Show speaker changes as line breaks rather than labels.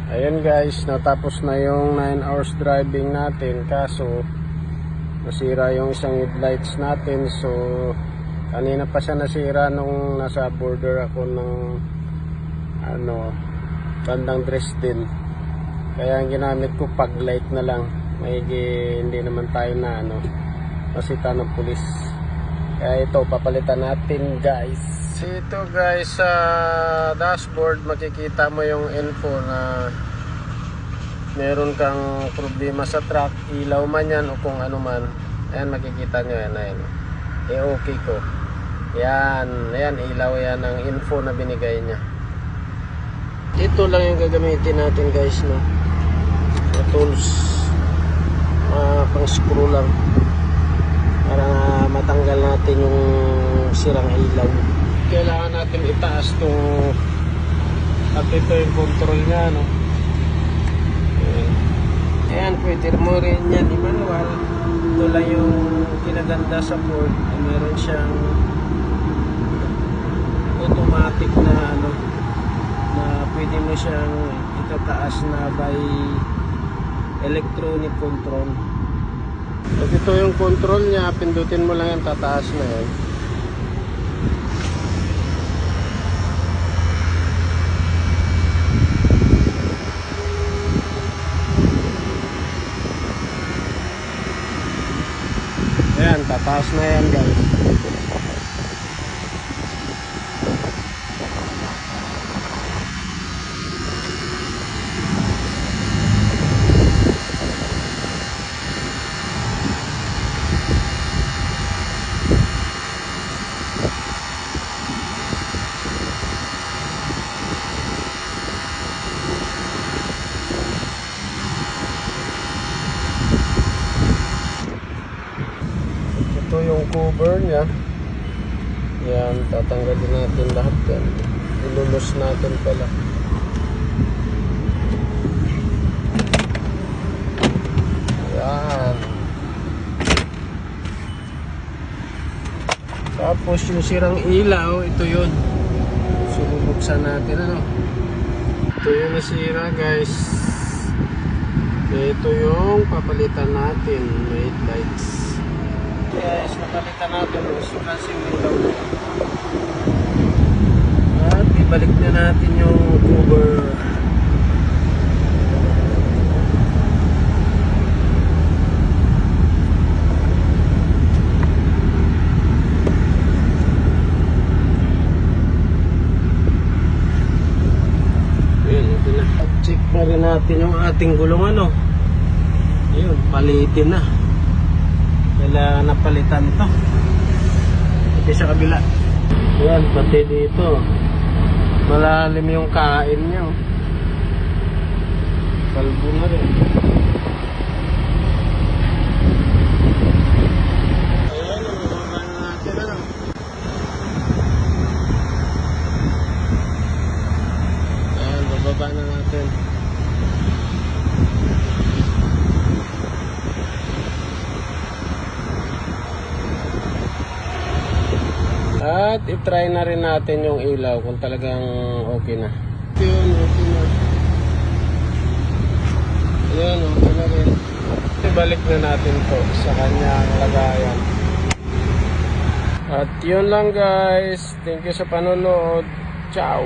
Ayan guys, natapos na yung 9 hours driving natin, kaso nasira yung isang headlights natin. So kanina pa siya nasira nung nasa border ako ng bandang Dresden. Kaya ang ginamit ko pag light na lang. Hindi naman tayo na pasita ng pulis. Kaya ito papalitan natin guys. Ito guys, sa dashboard makikita mo yung info na meron kang problema sa truck, ilaw man yan o kung ano man. Ayan, makikita nyo yan. Ayan. Okay ko. Yan, ilaw yan ang info na binigay niya. Ito lang yung gagamitin natin guys, no? Sa tools, pang screw lang para matanggal natin yung sirang ilaw. Kailangan natin itaas itong, at ito yung control nya, no? Ayan, pwede mo rin yan i-manual. Ito lang yung kinaganda sa Ford. Meron siyang automatic na na pwede mo siyang itataas na by electronic control. At ito yung control nya, pindutin mo lang yung tataas na yan. Ayan, tataas na yan guys. Ito yung cover nya. Yan, tatanggalin natin lahat yan. Ilulus natin pala. Yan. Tapos yung sirang ilaw, ito yun. Sububuksan natin, ito yung nasira guys. Ito yung papalitan natin, headlights. Guys, napalitan natin kasi yung ilaw. At ibalik na natin yung cover. Ayan, ito na. Check na rin natin yung ating gulong Ayun, palitin na. Kailangan napalitan to. Pati sa kabila. Yan, pati dito. Malalim yung kain niya. Kalbo na rin. Ayan, bababa na natin Ayan, bababa na natin. At i-try na rin natin yung ilaw kung talagang okay na. Yun, okay na. Ayan, okay na rin. Ibalik na natin to sa kanyang lagayan. At yun lang guys. Thank you sa panonood. Ciao!